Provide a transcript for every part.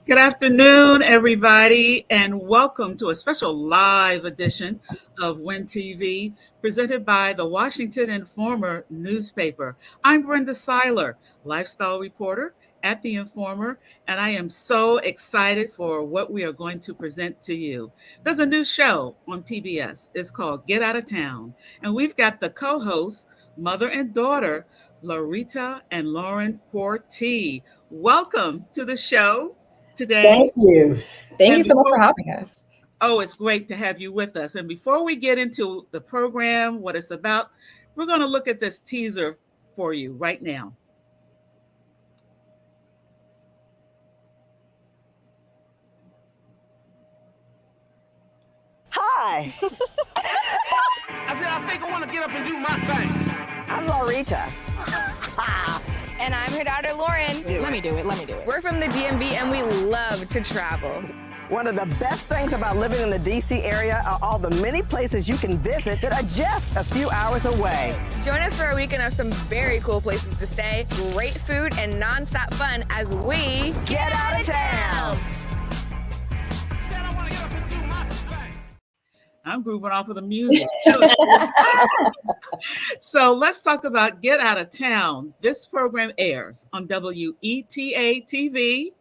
Good afternoon, everybody, and welcome to a special live edition of Win TV presented by the Washington Informer newspaper. I'm Brenda Siler, lifestyle reporter at the Informer, and I am so excited for what we are going to present to you. There's a new show on PBS. It's called Get Out of Town, and we've got the co-hosts, mother and daughter, Laurita and Lauren Portee. Welcome to the show today. Thank you. Thank And you so much for before, having us. oh, it's great to have you with us. And before we get into the program, what it's about, we're going to look at this teaser for you right now. Hi, I said, I think I want to get up and do my thing. I'm Laurita. And I'm her daughter, Lauren. Let me do it. We're from the DMV and we love to travel. One of the best things about living in the DC area are all the many places you can visit that are just a few hours away. Join us for a weekend of some very cool places to stay, great food, and nonstop fun as we Get out of town. Said I want to get up and do my thing. I'm grooving off of the music. So let's talk about Get Out of Town. This program airs on WETA TV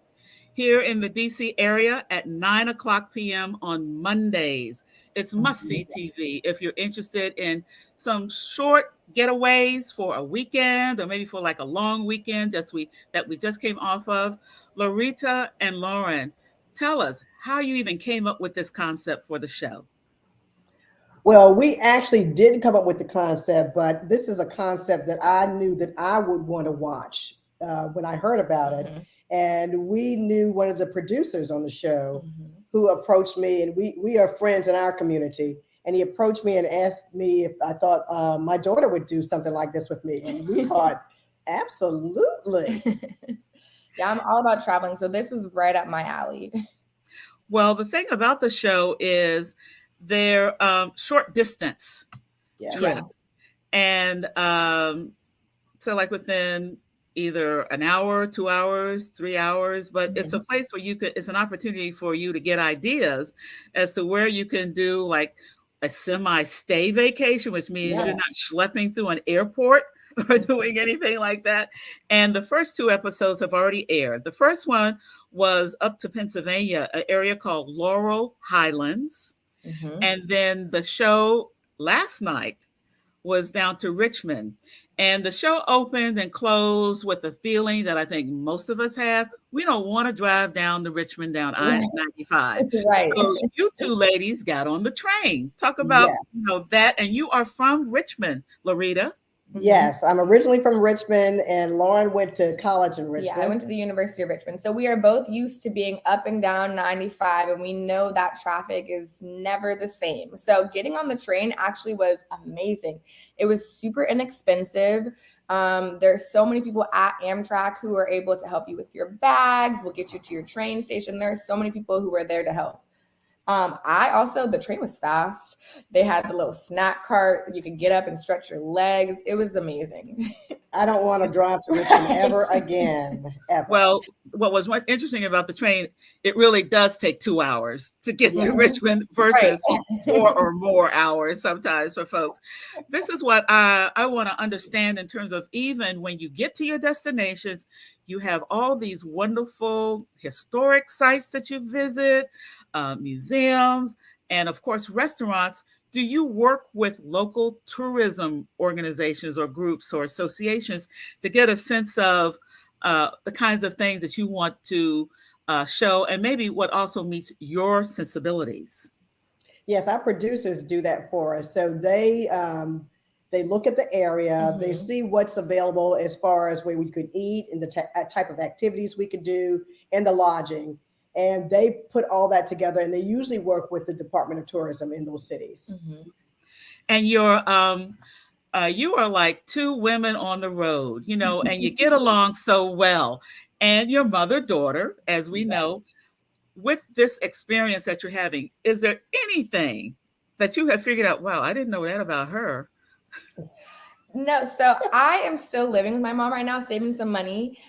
here in the DC area at 9 o'clock p.m. on Mondays. It's must-see TV if you're interested in some short getaways for a weekend or maybe for like a long weekend that we just came off of. Laurita and Lauren, tell us how you even came up with this concept for the show. Well, we actually didn't come up with the concept, but this is a concept that I knew that I would want to watch when I heard about it. And we knew one of the producers on the show who approached me, and we are friends in our community. And he approached me and asked me if I thought my daughter would do something like this with me. And we thought, absolutely. Yeah, I'm all about traveling, so this was right up my alley. Well, the thing about the show is they're short distance trips. And so like within either an hour, 2 hours, 3 hours, but it's a place where it's an opportunity for you to get ideas as to where you can do like a semi-stay vacation, which means you're not schlepping through an airport or doing anything like that. And the first 2 episodes have already aired. The first one was up to Pennsylvania, an area called Laurel Highlands. And then the show last night was down to Richmond. And the show opened and closed with a feeling that I think most of us have. We don't want to drive down to Richmond down I-95. Right. So you two ladies got on the train. Talk about that. And you are from Richmond, Laurita. Yes, I'm originally from Richmond, and Lauren went to college in Richmond. Yeah, I went to the University of Richmond. So we are both used to being up and down 95, and we know that traffic is never the same. So getting on the train actually was amazing. It was super inexpensive. There's so many people at Amtrak who are able to help you with your bags, will get you to your train station. There are so many people who are there to help. The train was fast. They had the little snack cart. You could get up and stretch your legs. It was amazing. I don't want to drive to Richmond ever again, ever. Well, what was interesting about the train, it really does take 2 hours to get to Richmond versus 4 or more hours sometimes for folks. This is what I want to understand in terms of even when you get to your destinations, you have all these wonderful historic sites that you visit, museums, and of course, restaurants. Do you work with local tourism organizations or groups or associations to get a sense of the kinds of things that you want to show and maybe what also meets your sensibilities? Yes, our producers do that for us. So they look at the area, they see what's available as far as where we could eat and the type of activities we could do and the lodging. And they put all that together, and they usually work with the Department of Tourism in those cities. And you are like 2 women on the road, and you get along so well. And your mother-daughter, as we know, with this experience that you're having, is there anything that you have figured out, wow, I didn't know that about her? No, so I am still living with my mom right now, saving some money.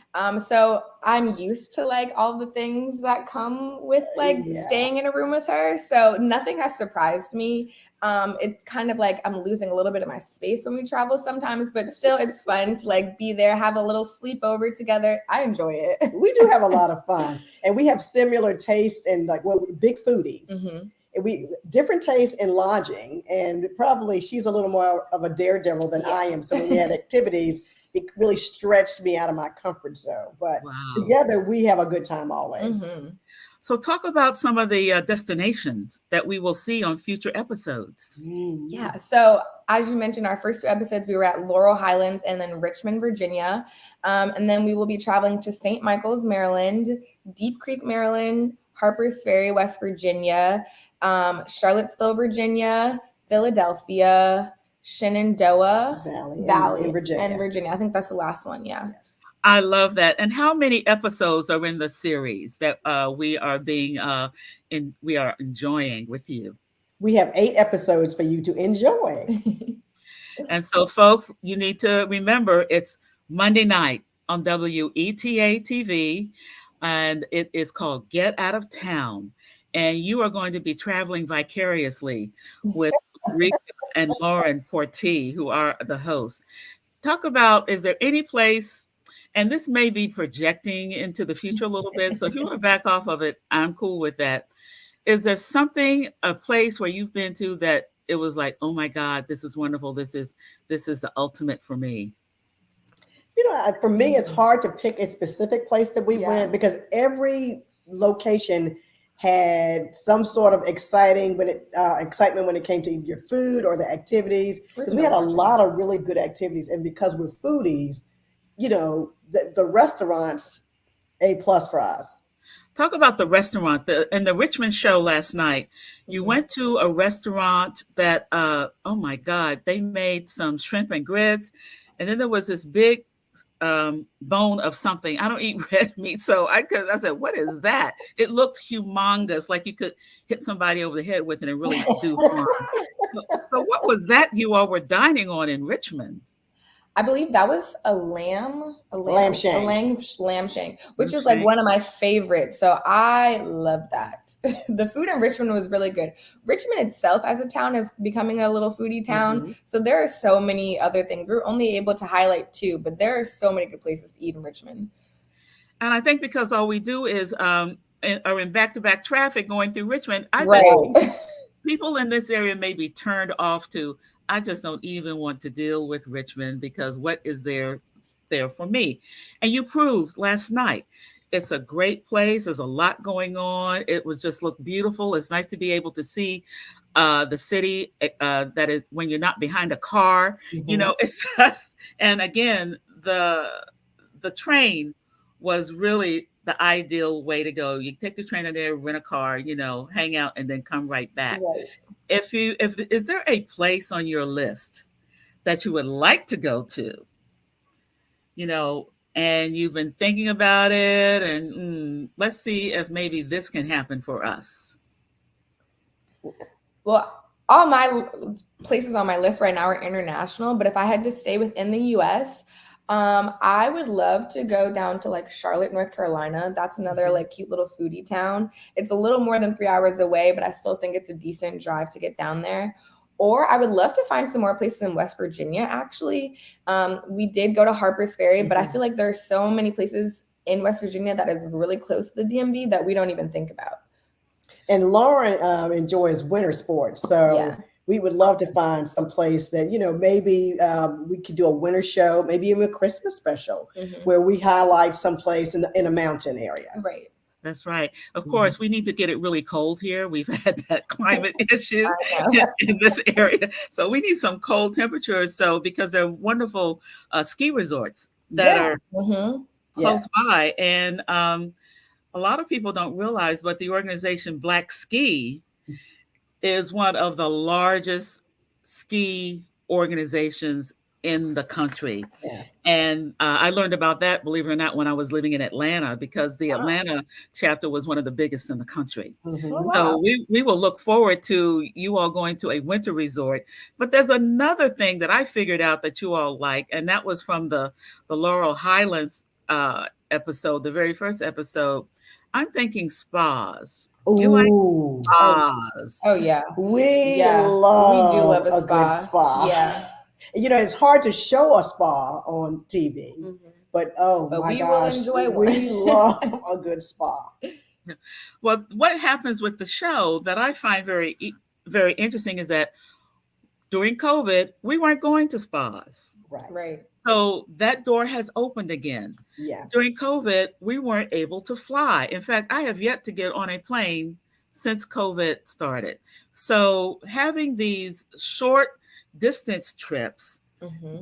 So I'm used to like all the things that come with like staying in a room with her. So nothing has surprised me. It's kind of like I'm losing a little bit of my space when we travel sometimes, but still it's fun to like be there, have a little sleepover together. I enjoy it. We do have a lot of fun, and we have similar tastes and like big foodies. Mm-hmm. We different tastes in lodging, and probably she's a little more of a daredevil than I am. So when we had activities, it really stretched me out of my comfort zone. But together we have a good time always. Mm-hmm. So talk about some of the destinations that we will see on future episodes. Yeah. So as you mentioned, our first 2 episodes, we were at Laurel Highlands and then Richmond, Virginia. And then we will be traveling to St. Michael's, Maryland, Deep Creek, Maryland, Harpers Ferry, West Virginia, Charlottesville, Virginia, Philadelphia, Shenandoah Valley in Virginia. And Virginia. I think that's the last one. Yeah. Yes. I love that. And how many episodes are in the series that we are enjoying with you? We have 8 episodes for you to enjoy. And so, folks, you need to remember it's Monday night on WETA TV, and it is called Get Out of Town. And you are going to be traveling vicariously with Rita and Lauren Portee, who are the hosts. Talk about, is there any place, and this may be projecting into the future a little bit, so if you want to back off of it, I'm cool with that. Is there something, a place where you've been to that it was like, oh my God, this is wonderful. This is the ultimate for me? You know, for me, it's hard to pick a specific place that we went because every location had some sort of excitement when it came to either your food or the activities. Because we had a lot of really good activities, and because we're foodies, you know, the restaurants, A+ for us. Talk about the restaurant. In the Richmond show last night, you went to a restaurant that, oh my God, they made some shrimp and grits. And then there was this big bone of something. I don't eat red meat. So I said, what is that? It looked humongous, like you could hit somebody over the head with it and really do harm. So what was that you all were dining on in Richmond? I believe that was a lamb shank, which is like one of my favorites. So I love that. The food in Richmond was really good. Richmond itself as a town is becoming a little foodie town. Mm-hmm. So there are so many other things. We're only able to highlight 2, but there are so many good places to eat in Richmond. And I think because all we do is are in back-to-back traffic going through Richmond, I bet people in this area may be turned off to, I just don't even want to deal with Richmond because what is there for me? And you proved last night. It's a great place. There's a lot going on. It was just look beautiful. It's nice to be able to see the city that is when you're not behind a car. Mm-hmm. You know, it's just, and again, the train was really the ideal way to go. You take the train in there, rent a car, you know, hang out, and then come right back. Right. Is there a place on your list that you would like to go to, you know, and you've been thinking about it and let's see if maybe this can happen for us? Well, all my places on my list right now are international, but if I had to stay within the US, I would love to go down to like Charlotte, North Carolina. That's another like cute little foodie town. It's a little more than 3 hours away, but I still think it's a decent drive to get down there. Or I would love to find some more places in West Virginia, actually. We did go to Harpers Ferry, but I feel like there are so many places in West Virginia that is really close to the DMV that we don't even think about. And Lauren enjoys winter sports. So we would love to find some place that, you know, maybe we could do a winter show, maybe even a Christmas special where we highlight some place in a mountain area. Right. That's right. Of course, we need to get it really cold here. We've had that climate issue in this area. So we need some cold temperatures. So because they're wonderful ski resorts that are close by. And a lot of people don't realize, but the organization Black Ski is one of the largest ski organizations in the country. Yes. And I learned about that, believe it or not, when I was living in Atlanta, because the Atlanta chapter was one of the biggest in the country. Mhm. Oh, wow. So we will look forward to you all going to a winter resort. But there's another thing that I figured out that you all like, and that was from the Laurel Highlands episode, the very first episode. I'm thinking spas. You like Ooh. spas? Oh yeah. We Yeah, love, we do love a good spa. spa. Yeah. You know, it's hard to show a spa on TV, but But my we will gosh, enjoy we one. love a good spa. Well, what happens with the show that I find very interesting is that during COVID, we weren't going to spas. Right. Right. So that door has opened again. Yeah. During COVID, we weren't able to fly. In fact, I have yet to get on a plane since COVID started. So having these short distance trips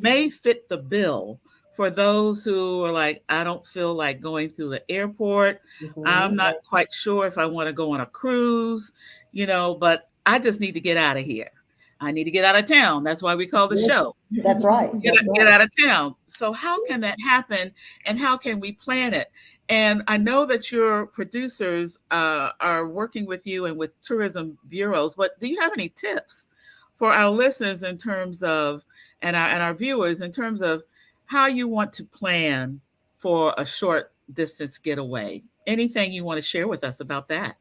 may fit the bill for those who are like, I don't feel like going through the airport. I'm not quite sure if I want to go on a cruise, but I just need to get out of here. I need to get out of town. That's why we call the show. That's right. Get out of town. So how can that happen, and how can we plan it? And I know that your producers are working with you and with tourism bureaus, but do you have any tips for our listeners in terms of, and our viewers in terms of how you want to plan for a short distance getaway? Anything you want to share with us about that?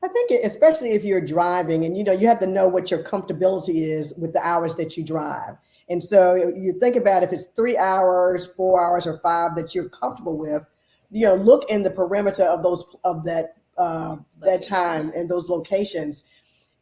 I think especially if you're driving and, you have to know what your comfortability is with the hours that you drive. And so you think about if it's 3 hours, 4 hours, or 5 that you're comfortable with, look in the perimeter of that time and those locations.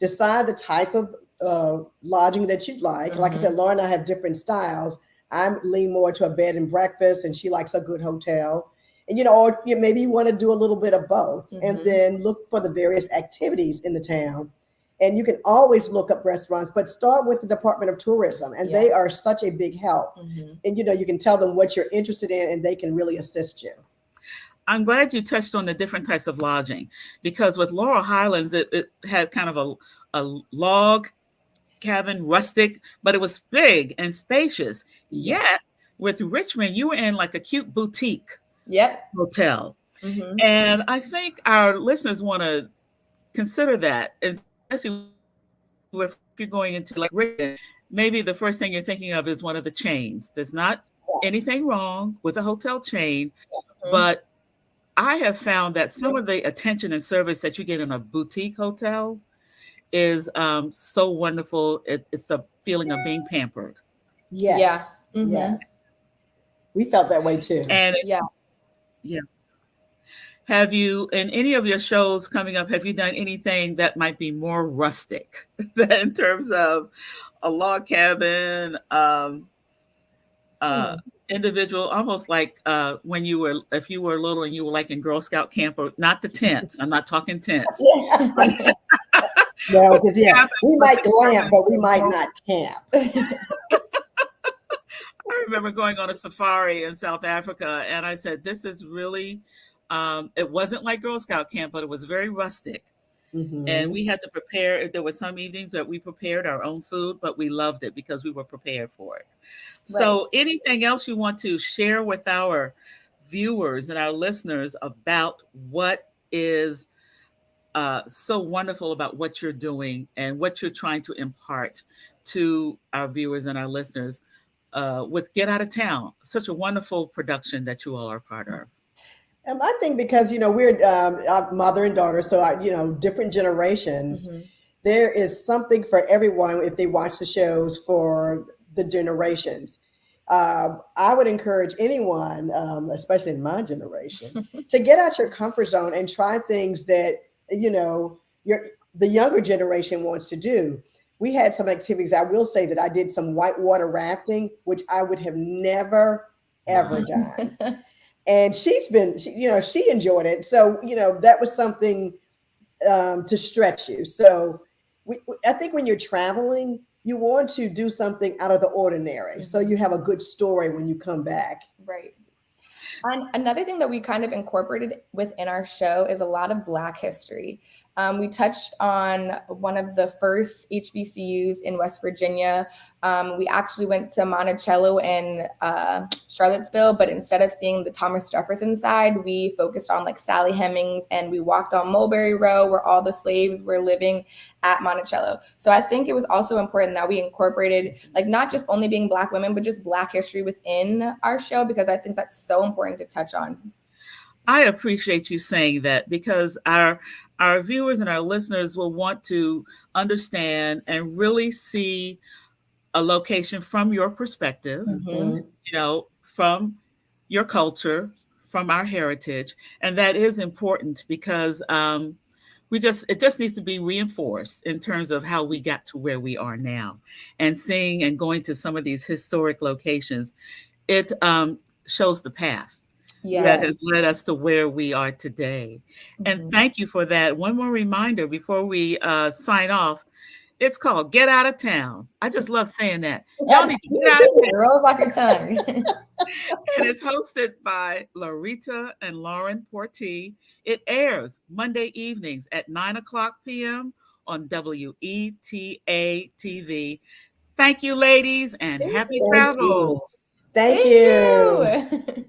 Decide the type of lodging that you'd like. Like I said, Lauren and I have different styles. I lean more to a bed and breakfast, and she likes a good hotel. And, or maybe you want to do a little bit of both, and then look for the various activities in the town. And you can always look up restaurants, but start with the Department of Tourism, and they are such a big help. And, you can tell them what you're interested in, and they can really assist you. I'm glad you touched on the different types of lodging, because with Laurel Highlands, it had kind of a log cabin, rustic, but it was big and spacious. Yet with Richmond, you were in like a cute boutique hotel. And I think our listeners want to consider that, especially if you're going into like Richmond. Maybe the first thing you're thinking of is one of the chains. There's not anything wrong with a hotel chain, but I have found that some of the attention and service that you get in a boutique hotel is so wonderful. It's a feeling of being pampered. Yes. Yes. We felt that way too. And have you, in any of your shows coming up, have you done anything that might be more rustic in terms of a log cabin, individual, almost like if you were little and you were like in Girl Scout camp, or not the tents. I'm not talking tents. No, because we might glamp, but we might not camp. I remember going on a safari in South Africa, and I said, this is really, it wasn't like Girl Scout camp, but it was very rustic. And we had to prepare. There were some evenings that we prepared our own food, but we loved it because we were prepared for it. So anything else you want to share with our viewers and our listeners about what is so wonderful about what you're doing and what you're trying to impart to our viewers and our listeners with Get Out of Town, such a wonderful production that you all are part of? I think because, we're mother and daughter, so, different generations, there is something for everyone if they watch the shows for the generations. I would encourage anyone, especially in my generation, to get out your comfort zone and try things that, the younger generation wants to do. We had some activities. I will say that I did some whitewater rafting, which I would have never, ever done. And she enjoyed it. So, that was something to stretch you. So I think when you're traveling, you want to do something out of the ordinary. So you have a good story when you come back. Right. And another thing that we kind of incorporated within our show is a lot of Black history. We touched on one of the first HBCUs in West Virginia. We actually went to Monticello and Charlottesville, but instead of seeing the Thomas Jefferson side, we focused on like Sally Hemings, and we walked on Mulberry Row where all the slaves were living at Monticello. So I think it was also important that we incorporated like not just only being Black women, but just Black history within our show, because I think that's so important to touch on. I appreciate you saying that, because our viewers and our listeners will want to understand and really see a location from your perspective, you know, from your culture, from our heritage. And that is important because it just needs to be reinforced in terms of how we got to where we are now. And seeing and going to some of these historic locations, it shows the path that has led us to where we are today. And thank you for that. One more reminder before we sign off. It's called Get Out of Town. I just love saying that. Y'all need to get out of town. Rolls off your tongue. And it's hosted by Laurita and Lauren Porti. It airs Monday evenings at 9:00 p.m. on WETA TV. Thank you, ladies, and happy travels. Thank you.